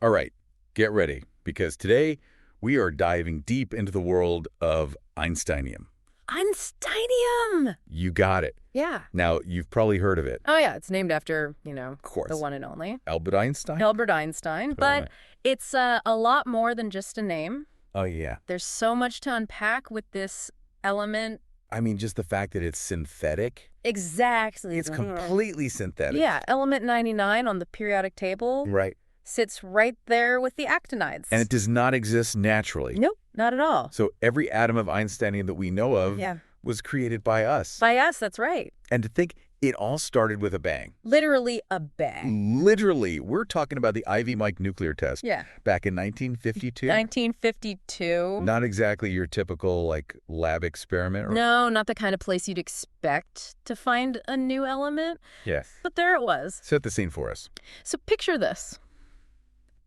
All right, get ready, because today we are diving deep into the world of Einsteinium. Einsteinium! You got it. Yeah. Now, you've probably heard of it. Oh, yeah. It's named after, Of course. the one and only. Albert Einstein? Albert Einstein. But it's a lot more than just a name. Oh, yeah. There's so much to unpack with this element. I mean, just the fact that it's synthetic. Exactly. It's completely synthetic. Yeah. Element 99 on the periodic table Right. sits right there with the actinides. And it does not exist naturally. Nope, not at all. So every atom of Einsteinium that we know of was created by us. By us, that's right. And to think it all started with a bang. Literally a bang. Literally. We're talking about the Ivy Mike nuclear test. Yeah. Back in 1952. 1952. Not exactly your typical, lab experiment. No, not the kind of place you'd expect to find a new element. Yes. But there it was. Set the scene for us. So picture this.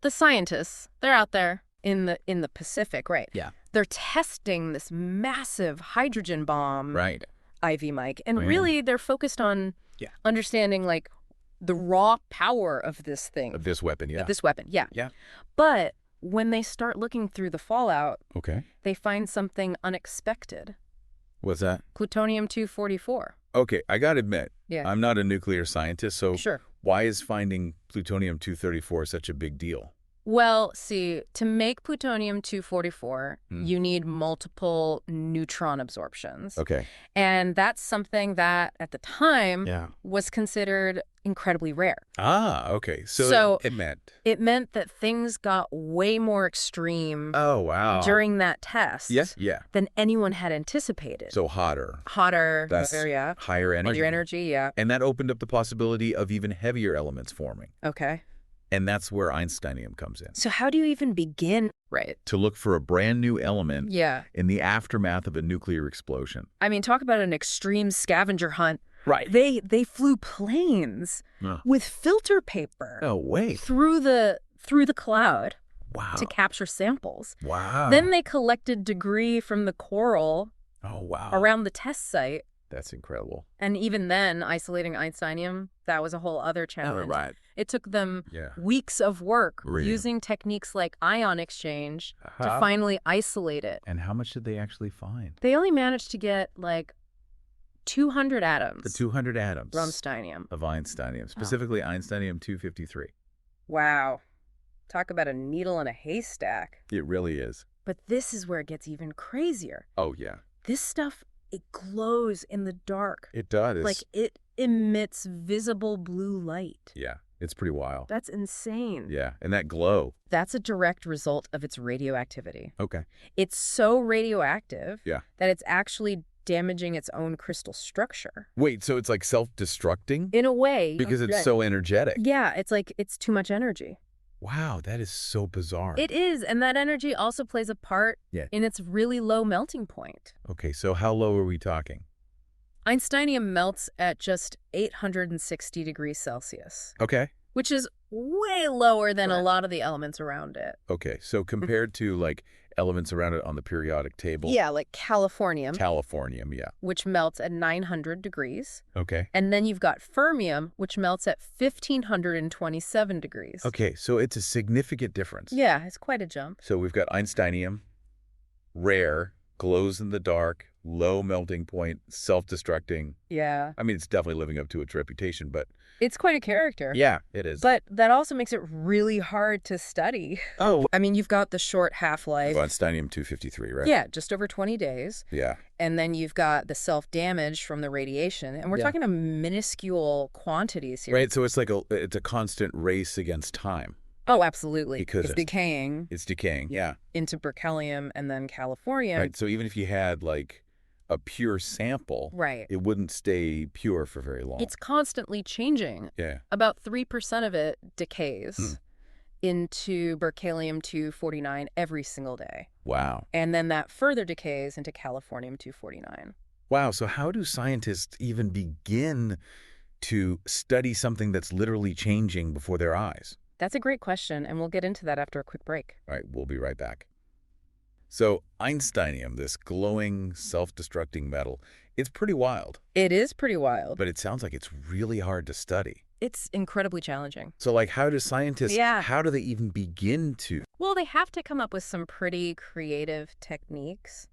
The scientists, they're out there in the Pacific, right? Yeah. They're testing this massive hydrogen bomb. Right. Ivy Mike. And really, they're focused on understanding, the raw power of this thing. Of this weapon, yeah. Of this weapon, yeah. Yeah. But when they start looking through the fallout, Okay. they find something unexpected. What's that? Plutonium-244. Okay, I gotta admit, Yeah. I'm not a nuclear scientist, so Sure. why is finding plutonium-234 such a big deal? Well, see, to make plutonium-244, you need multiple neutron absorptions. Okay. And that's something that, at the time, Yeah. was considered incredibly rare. Ah, okay. So it meant. It meant that things got way more extreme Oh, wow. during that test Yeah. than anyone had anticipated. So hotter. Hotter, That's yeah. higher energy. Higher energy, yeah. And that opened up the possibility of even heavier elements forming. Okay. And that's where Einsteinium comes in. So how do you even begin? Right. To look for a brand new element Yeah. in the aftermath of a nuclear explosion. I mean, talk about an extreme scavenger hunt. Right. They flew planes with filter paper No way. through the cloud Wow. to capture samples. Wow. Then they collected debris from the coral around the test site. That's incredible. And even then, isolating Einsteinium, that was a whole other challenge. Right. It took them Yeah. weeks of work Really? using techniques like ion exchange to finally isolate it. And how much did they actually find? They only managed to get 200 atoms. The 200 atoms from Einsteinium. of Einsteinium, specifically Einsteinium-253. Wow. Talk about a needle in a haystack. It really is. But this is where it gets even crazier. Oh, yeah. This stuff, it glows in the dark. It does. It emits visible blue light. Yeah, it's pretty wild. That's insane. Yeah, and that glow. That's a direct result of its radioactivity. Okay. It's so radioactive Yeah. that it's actually damaging its own crystal structure. Wait, so it's like self-destructing? In a way. Because it's so energetic. Yeah, it's too much energy. Wow, that is so bizarre. It is, and that energy also plays a part in its really low melting point. Okay, so how low are we talking? Einsteinium melts at just 860 degrees Celsius. Okay. Which is way lower than a lot of the elements around it. Okay, so compared to, elements around it on the periodic table. Yeah, like californium. Californium, yeah. Which melts at 900 degrees. Okay. And then you've got fermium, which melts at 1,527 degrees. Okay, so it's a significant difference. Yeah, it's quite a jump. So we've got Einsteinium, rare, glows in the dark, low melting point, self-destructing. Yeah. I mean, it's definitely living up to its reputation, but... It's quite a character. Yeah, it is. But that also makes it really hard to study. Oh. I mean, you've got the short half-life. Einsteinium-253, right? Yeah, just over 20 days. Yeah. And then you've got the self-damage from the radiation. And we're talking about minuscule quantities here. Right, so it's it's a constant race against time. Oh, absolutely. Because it's decaying. It's decaying, yeah. Into berkelium and then californium. Right, so even if you had, a pure sample, it wouldn't stay pure for very long. It's constantly changing. Yeah. About 3% of it decays into berkelium-249 every single day. Wow. And then that further decays into californium-249. Wow, so how do scientists even begin to study something that's literally changing before their eyes? That's a great question, and we'll get into that after a quick break. All right, we'll be right back. So Einsteinium, this glowing, self-destructing metal, it's pretty wild. It is pretty wild. But it sounds like it's really hard to study. It's incredibly challenging. So, like, how do scientists, Yeah. how do they even begin to? Well, they have to come up with some pretty creative techniques.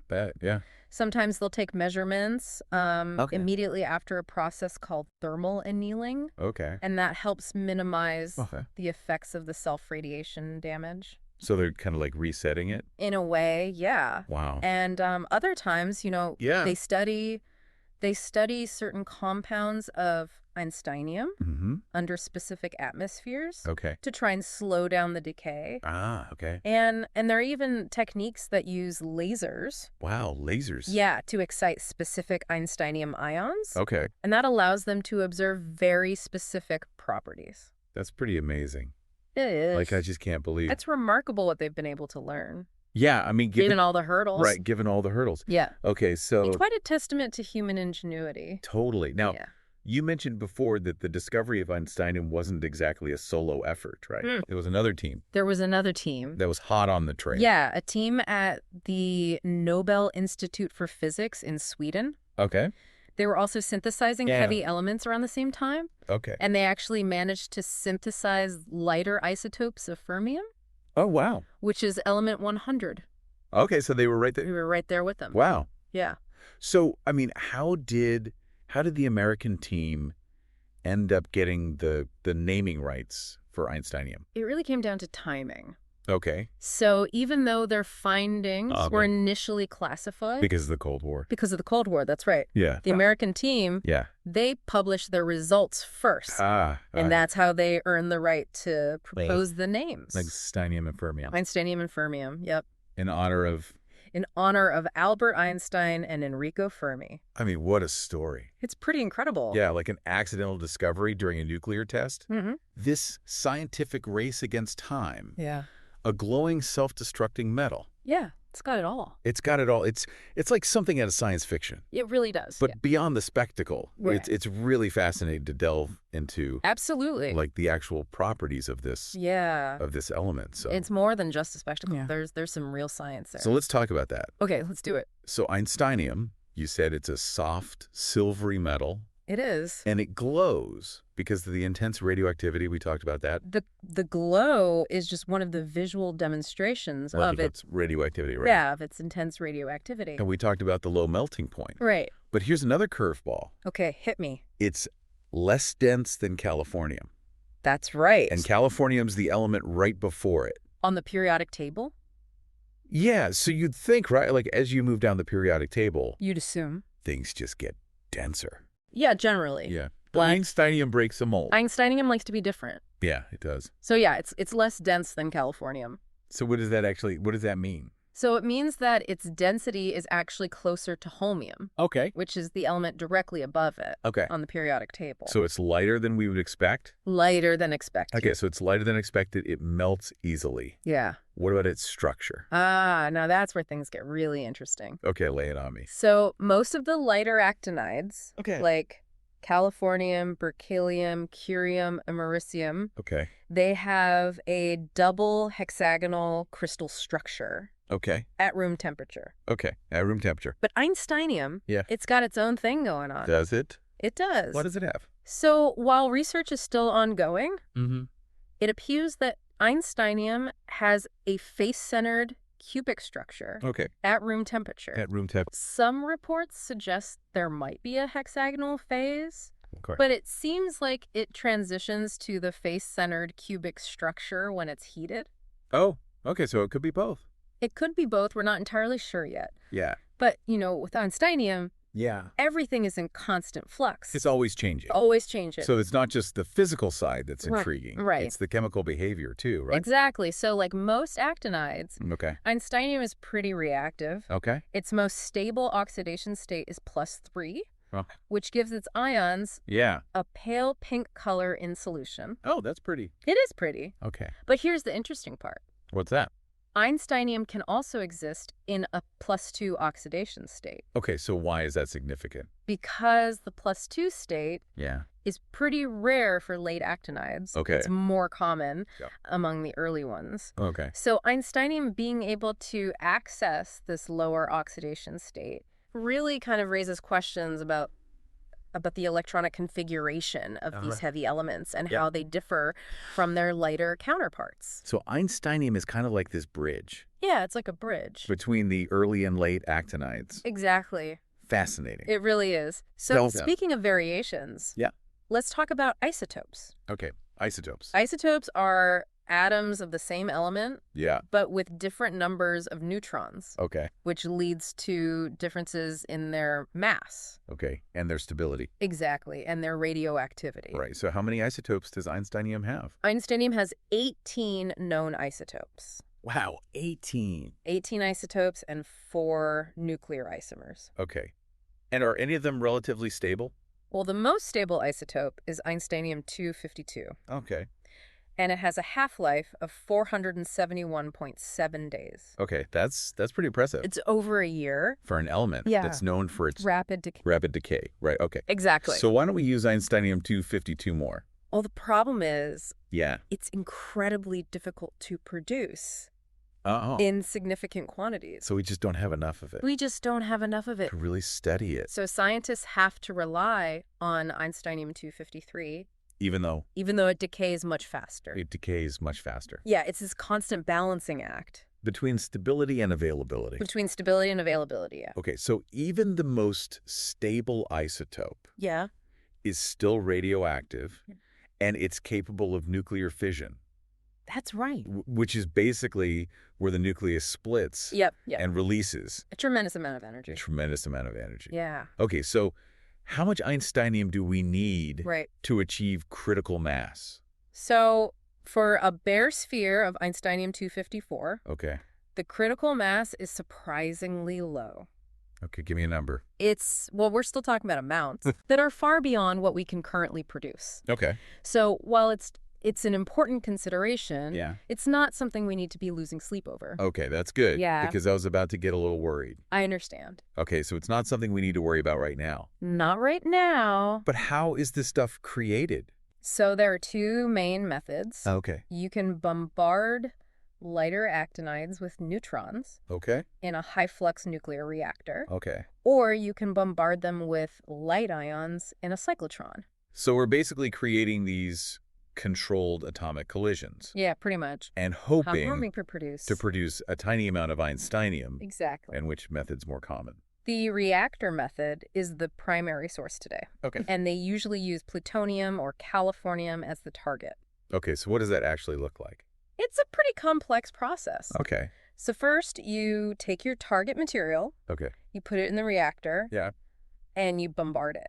Bet, yeah. Sometimes they'll take measurements Okay. immediately after a process called thermal annealing, Okay. and that helps minimize Okay. the effects of the self-radiation damage. So they're kind of like resetting it? In a way, yeah. Wow. And other times, Yeah. they study certain compounds of Einsteinium Mm-hmm. under specific atmospheres Okay. to try and slow down the decay. Ah, okay. And there are even techniques that use lasers, Wow, lasers. yeah, to excite specific Einsteinium ions. Okay. And that allows them to observe very specific properties. That's pretty amazing. It is. Like, I just can't believe. It's remarkable what they've been able to learn, Yeah, I mean, given all the hurdles. right, given all the hurdles. Yeah. Okay, so It's quite a testament to human ingenuity. totally. Now, Yeah. you mentioned before that the discovery of Einsteinium wasn't exactly a solo effort, right? Mm. It was another team There was another team. that was hot on the train. Yeah, a team at the Nobel Institute for Physics in Sweden. Okay. They were also synthesizing Yeah. heavy elements around the same time, Okay. and they actually managed to synthesize lighter isotopes of fermium, Oh, wow. which is element 100. Okay, so they were right We there. were right there with them. Wow. Yeah. So, I mean, how did the American team end up getting the naming rights for Einsteinium? It really came down to timing. Okay. So even though their findings Okay. were initially classified Because of the Cold War. because of the Cold War, that's right. Yeah. The American team, Yeah. they published their results first. And that's how they earned the right to propose the names. like Einsteinium and Fermium. Einsteinium and Fermium, yep. In honor of, In honor of Albert Einstein and Enrico Fermi. I mean, what a story. It's pretty incredible. Yeah, like an accidental discovery during a nuclear test. Mm-hmm. This scientific race against time. Yeah. A glowing self-destructing metal. Yeah, it's got it all. It's got it all. It's like something out of science fiction. It really does. But yeah. beyond the spectacle, Right. it's really fascinating to delve into Absolutely. like the actual properties of this Yeah. element. So It's more than just a spectacle. Yeah. There's some real science there. so let's talk about that. Okay, let's do it. So Einsteinium, you said it's a soft, silvery metal, It is. and it glows because of the intense radioactivity. We talked about that. The glow is just one of the visual demonstrations of its radioactivity, right? Yeah, of its intense radioactivity. And we talked about the low melting point. Right. But here's another curveball. Okay, hit me. It's less dense than californium. That's right. And californium's the element right before it. On the periodic table, Yeah, so you'd think, right? Like as you move down the periodic table, you'd assume. things just get denser. Yeah, generally. Yeah. But Einsteinium breaks the mold. Einsteinium likes to be different. Yeah, it does. So yeah, it's less dense than californium. So what does that mean? So it means that its density is actually closer to holmium, Okay. which is the element directly above it Okay. on the periodic table. So it's lighter than we would expect? Lighter than expected. Okay, so it's lighter than expected. It melts easily. Yeah. What about its structure? Now that's where things get really interesting. Okay, lay it on me. So most of the lighter actinides, Okay. like californium, berkelium, curium, americium, Okay. they have a double hexagonal crystal structure Okay. at room temperature. Okay. At room temperature. But Einsteinium, Yeah. it's got its own thing going on. Does it? It does. What does it have? So while research is still ongoing, Mm-hmm. it appears that Einsteinium has a face-centered cubic structure Okay. at room temperature. At room temperature. Some reports suggest there might be a hexagonal phase, Of course. but it seems like it transitions to the face-centered cubic structure when it's heated. Oh, okay. So it could be both. It could be both. We're not entirely sure yet. Yeah. But, with Einsteinium, Yeah. everything is in constant flux. It's always changing. Always change it. So it's not just the physical side that's Right, intriguing. right. It's the chemical behavior too, right? Exactly. So like most actinides, Okay. Einsteinium is pretty reactive. Okay. Its most stable oxidation state is +3, Oh. which gives its ions Yeah. a pale pink color in solution. Oh, that's pretty. It is pretty. Okay. But here's the interesting part. What's that? Einsteinium can also exist in a +2 oxidation state Okay, so why is that significant? because the +2 state Yeah. is pretty rare for late actinides. Okay. It's more common Yeah. among the early ones. Okay. So Einsteinium being able to access this lower oxidation state really kind of raises questions about about the electronic configuration of these right. heavy elements and Yep. how they differ from their lighter counterparts. So Einsteinium is kind of like this bridge Yeah, it's like a bridge. between the early and late actinides. Exactly. Fascinating. It really is. So Yeah. speaking of variations, Yeah. let's talk about isotopes. Okay. Isotopes. Isotopes are atoms of the same element, Yeah. but with different numbers of neutrons, Okay. which leads to differences in their mass. Okay. And their stability. Exactly, and their radioactivity. Right. So how many isotopes does Einsteinium have? Einsteinium has 18 known isotopes. Wow. 18. 18 isotopes and 4 nuclear isomers. Okay. And are any of them relatively stable? Well, the most stable isotope is Einsteinium-252, Okay. and it has a half-life of 471.7 days. Okay. That's pretty impressive. It's over a year. For an element Yeah. that's known for its Rapid decay. rapid decay. Right. Okay. Exactly. So why don't we use Einsteinium-252 more? Well, the problem is Yeah. it's incredibly difficult to produce Oh. in significant quantities. So we just don't have enough of it We just don't have enough of it. to really study it, So scientists have to rely on Einsteinium-253, even though even though it decays much faster. it decays much faster. Yeah, it's this constant balancing act Between stability and availability. between stability and availability, yeah. Okay, so even the most stable isotope Yeah, is still radioactive, and it's capable of nuclear fission, that's right. which is basically where the nucleus splits Yep. and releases A tremendous amount of a energy. tremendous amount of energy. Yeah, Okay, so how much Einsteinium do we need right. to achieve critical mass? So for a bare sphere of Einsteinium-254, Okay. the critical mass is surprisingly low. Okay, give me a number. Well, we're still talking about amounts that are far beyond what we can currently produce. Okay. So while it's an important consideration, Yeah. it's not something we need to be losing sleep over. Okay, that's good. Yeah. Because I was about to get a little worried. I understand. Okay, so it's not something we need to worry about right now. Not right now. But how is this stuff created? So there are 2 main methods. Okay. You can bombard lighter actinides with neutrons Okay. in a high-flux nuclear reactor, Okay. or you can bombard them with light ions in a cyclotron. So we're basically creating these controlled atomic collisions Yeah, pretty much. and How hoping we could produce. to produce a tiny amount of Einsteinium. Exactly. And which method's more common? The reactor method is the primary source today, Okay. and they usually use plutonium or californium as the target. Okay, so what does that actually look like? It's a pretty complex process. Okay. So first, you take your target material, Okay. you put it in the reactor, Yeah. and you bombard it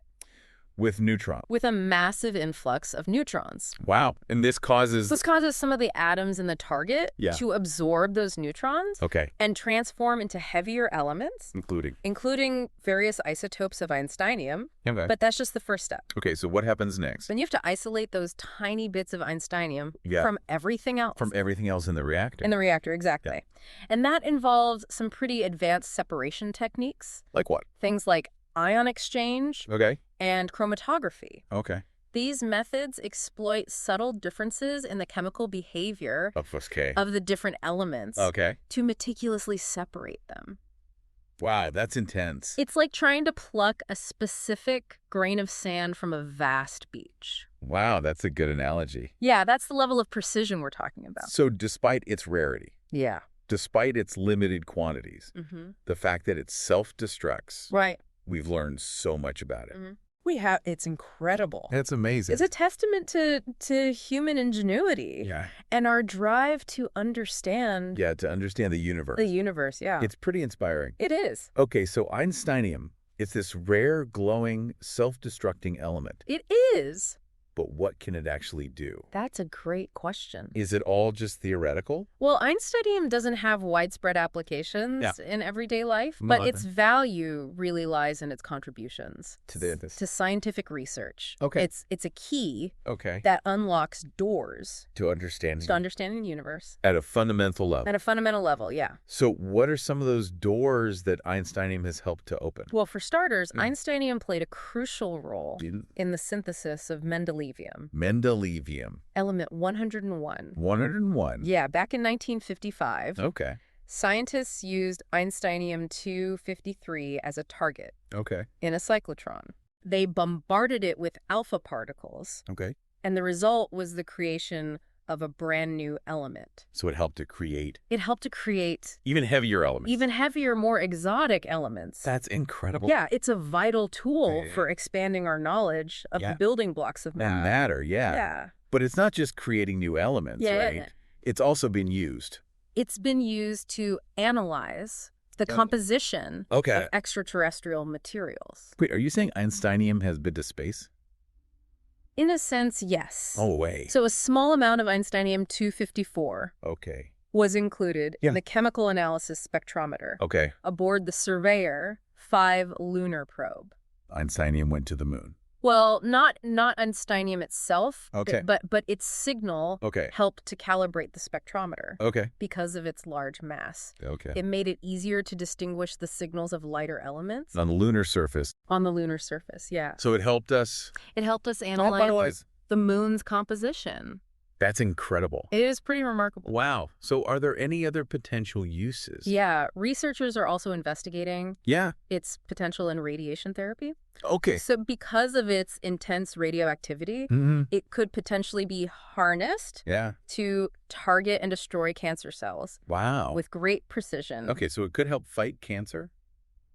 With neutron. with a massive influx of neutrons. Wow. And this causes... This causes some of the atoms in the target Yeah. to absorb those neutrons Okay. and transform into heavier elements, including various isotopes of Einsteinium. Okay. But that's just the first step. Okay, so what happens next? Then you have to isolate those tiny bits of Einsteinium Yeah. from everything else. From everything else in the reactor. in the reactor, exactly. And that involves some pretty advanced separation techniques, Like what? things like ion exchange Okay. and chromatography. Okay. These methods exploit subtle differences in the chemical behavior Okay. of the different elements Okay. to meticulously separate them. Wow, that's intense. It's like trying to pluck a specific grain of sand from a vast beach. Wow, that's a good analogy. Yeah, that's the level of precision we're talking about. So despite its rarity, Yeah. despite its limited quantities, Mm-hmm. the fact that it self-destructs, Right. we've learned so much about it. Mm-hmm. It's incredible. That's amazing. It's a testament to human ingenuity Yeah. and our drive to understand Yeah, to understand the universe. the universe. Yeah, It's pretty inspiring. it is. Okay, so Einsteinium, it's this rare, glowing, self-destructing element. It is. But what can it actually do? That's a great question. Is it all just theoretical? Well, Einsteinium doesn't have widespread applications in everyday life, but No, its value really lies in its contributions To scientific research. Okay. It's a key Okay. that unlocks doors To understand to understanding the universe at a fundamental level. at a fundamental level. Yeah. So what are some of those doors that Einsteinium has helped to open? Well, for starters, Einsteinium played a crucial role In in the synthesis of Mendelevium, Mendelevium. element 101. 101. Yeah, back in 1955, Okay. scientists used Einsteinium-253 as a target Okay. in a cyclotron. They bombarded it with alpha particles, Okay. and the result was the creation of a brand new element. So it helped to create It helped to create even heavier elements. even heavier, more exotic elements. That's incredible. Yeah, it's a vital tool Yeah. for expanding our knowledge of the building blocks of matter. Matter, yeah. Yeah. But it's not just creating new elements, Yeah. right? It's also been used. It's been used to analyze the composition Okay. of extraterrestrial materials. Wait, are you saying Einsteinium has been to space? In a sense, yes. Oh, way. So a small amount of Einsteinium-254 Okay. was included in the chemical analysis spectrometer Okay. aboard the Surveyor 5 lunar probe. Einsteinium went to the moon. Well, not Einsteinium itself, Okay. but its signal Okay. helped to calibrate the spectrometer Okay. because of its large mass. Okay. It made it easier to distinguish the signals of lighter elements On the lunar surface. on the lunar surface, yeah. So it helped us It helped us analyze the moon's composition. That's incredible. It is pretty remarkable. Wow. So are there any other potential uses? Yeah, researchers are also investigating Yeah. its potential in radiation therapy. Okay. So because of its intense radioactivity, Mm-hmm. it could potentially be harnessed Yeah. to target and destroy cancer cells Wow. with great precision. Okay, so it could help fight cancer?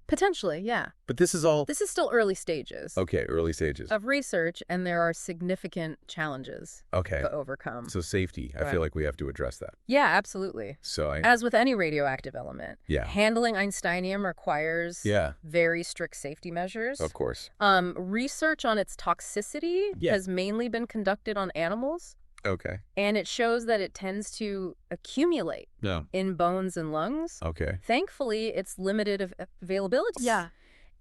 Potentially, yeah. But this is all... This is still early stages Okay, early stages. of research, and there are significant challenges Okay. to overcome. So safety, I Right. feel like we have to address that. Yeah, absolutely. So As with any radioactive element, Yeah. handling Einsteinium requires Yeah, very strict safety measures. of course. Research on its toxicity Yeah. has mainly been conducted on animals, Okay. and it shows that it tends to accumulate No. in bones and lungs. Okay. Thankfully, its limited availability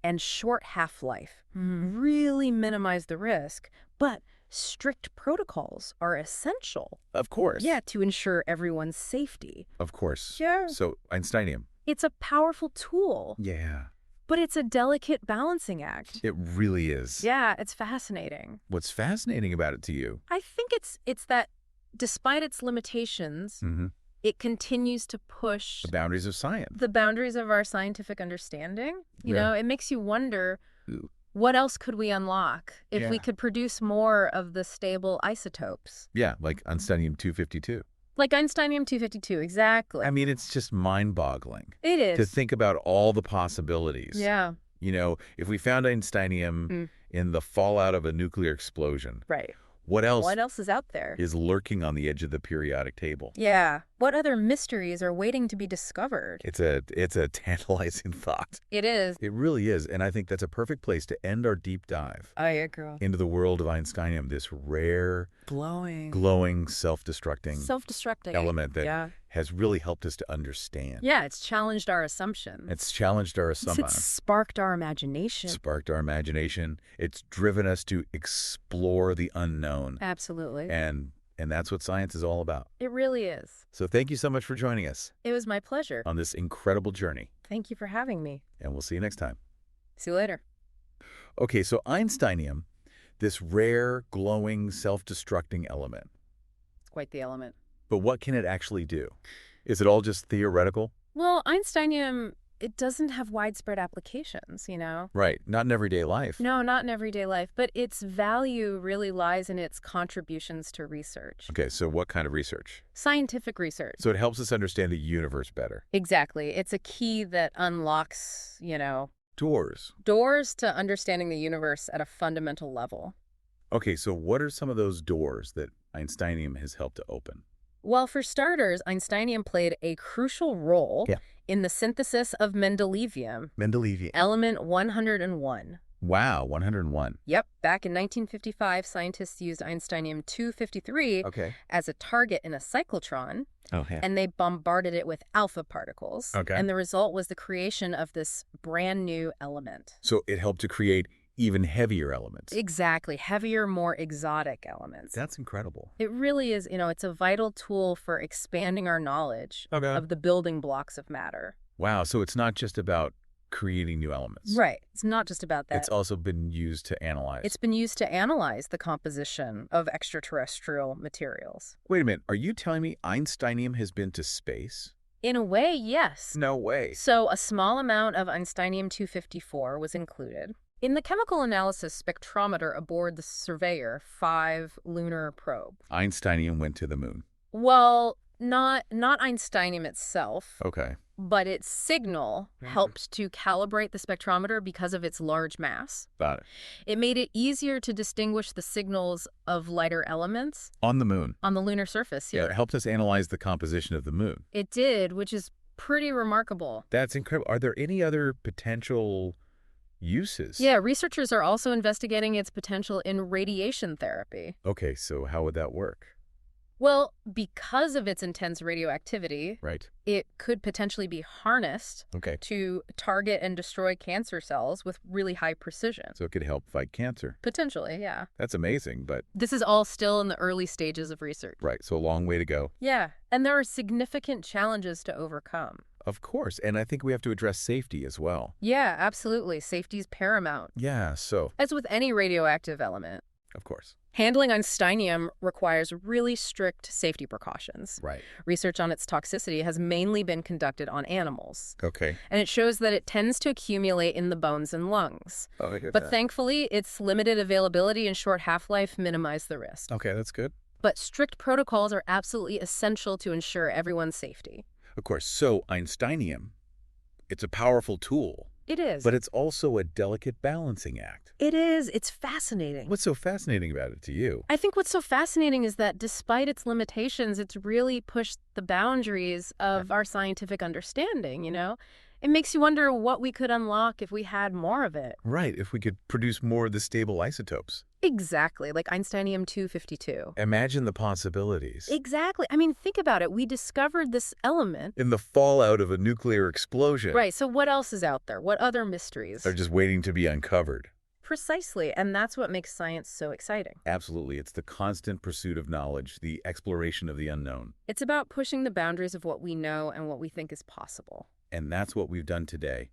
and short half-life really minimize the risk, but strict protocols are essential. Of course. Yeah, to ensure everyone's safety. Of course. Yeah. So Einsteinium. It's a powerful tool, Yeah. but it's a delicate balancing act. It really is. Yeah, it's fascinating. What's fascinating about it to you? I think it's that despite its limitations, Mm-hmm. it continues to push The boundaries of science. the boundaries of our scientific understanding. You Yeah. know, it makes you wonder, Ooh. what else could we unlock if we Yeah. could produce more of the stable isotopes? Yeah, like Einsteinium-252. Like Einsteinium-252, exactly. I mean, it's just mind-boggling It is. to think about all the possibilities. Yeah, You know, if we found Einsteinium in the fallout of a nuclear explosion, right. what else What else is out there? is lurking on the edge of the periodic table? Yeah. What other mysteries are waiting to be discovered? It's a tantalizing thought. It is. It really is, and I think that's a perfect place to end our deep dive I agree. into the world of Einsteinium, this rare, glowing, self-destructing Self-destructing. element that Yeah. has really helped us to understand. Yeah, it's challenged our assumptions. It's challenged our It's assumptions. sparked our imagination. Sparked our imagination. It's driven us to explore the unknown. Absolutely. And that's what science is all about. It really is. So thank you so much for joining us It was my pleasure. on this incredible journey. Thank you for having me. And we'll see you next time. See you later. Okay, so Einsteinium, this rare, glowing, self-destructing element. It's quite the element. But what can it actually do? Is it all just theoretical? Well, Einsteinium, it doesn't have widespread applications, you know? Right, not in everyday life. No, not in everyday life, but its value really lies in its contributions to research. Okay, so what kind of research? Scientific research. So it helps us understand the universe better. Exactly. It's a key that unlocks, Doors. doors to understanding the universe at a fundamental level. Okay, so what are some of those doors that Einsteinium has helped to open? Well, for starters, Einsteinium played a crucial role in the synthesis of Mendelevium, Mendelevium. element 101. Wow, 101. Yep, back in 1955, scientists used Einsteinium-253 Okay. as a target in a cyclotron, Oh, yeah. and they bombarded it with alpha particles. Okay. And the result was the creation of this brand new element. So it helped to create even heavier elements. Exactly, heavier, more exotic elements. That's incredible. It really is, it's a vital tool for expanding our knowledge Okay. of the building blocks of matter. Wow, so it's not just about creating new elements. Right. It's not just about that. It's also been used to analyze. It's been used to analyze the composition of extraterrestrial materials. Wait a minute, are you telling me Einsteinium has been to space? In a way, yes. No way. So a small amount of Einsteinium-254 was included. In the chemical analysis spectrometer aboard the Surveyor 5 lunar probe. Einsteinium went to the moon. Well, not Einsteinium itself, Okay. but its signal helped to calibrate the spectrometer because of its large mass. Got it. It made it easier to distinguish the signals of lighter elements On the moon. on the lunar surface Yeah, here. it helped us analyze the composition of the moon. It did, which is pretty remarkable. That's incredible. Are there any other potential uses? Yeah, researchers are also investigating its potential in radiation therapy. Okay, so how would that work? Well, because of its intense radioactivity, Right. it could potentially be harnessed Okay. to target and destroy cancer cells with really high precision. So it could help fight cancer. Potentially, yeah. That's amazing, but This is all still in the early stages of research. right, so a long way to go. Yeah, and there are significant challenges to overcome. Of course, and I think we have to address safety as well. Yeah, absolutely. Safety is paramount. Yeah, so, As with any radioactive element, of course. handling Einsteinium requires really strict safety precautions. Right. Research on its toxicity has mainly been conducted on animals, Okay. and it shows that it tends to accumulate in the bones and lungs. Oh, I get But that. thankfully, its limited availability and short half-life minimize the risk. Okay, that's good. But strict protocols are absolutely essential to ensure everyone's safety. Of course, so Einsteinium, it's a powerful tool, It is. but it's also a delicate balancing act. It is. It's fascinating. What's so fascinating about it to you? I think what's so fascinating is that despite its limitations, it's really pushed the boundaries of our scientific understanding, you know? It makes you wonder what we could unlock if we had more of it. Right, if we could produce more of the stable isotopes. Exactly, like Einsteinium 252. Imagine the possibilities. Exactly. I mean, think about it. We discovered this element. In the fallout of a nuclear explosion. Right, so what else is out there? What other mysteries? They're just waiting to be uncovered. Precisely, and that's what makes science so exciting. Absolutely. It's the constant pursuit of knowledge, the exploration of the unknown. It's about pushing the boundaries of what we know and what we think is possible. And that's what we've done today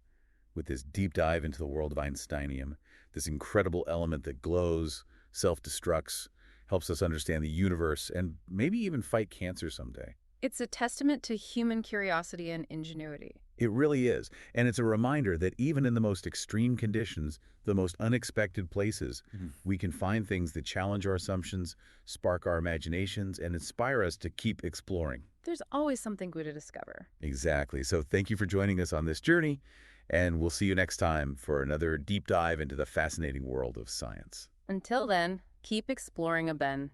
with this deep dive into the world of Einsteinium, this incredible element that glows, self-destructs, helps us understand the universe, and maybe even fight cancer someday. It's a testament to human curiosity and ingenuity. It really is. And it's a reminder that even in the most extreme conditions, the most unexpected places, we can find things that challenge our assumptions, spark our imaginations, and inspire us to keep exploring. There's always something good to discover. Exactly. So thank you for joining us on this journey, and we'll see you next time for another deep dive into the fascinating world of science. Until then, keep exploring, Ben.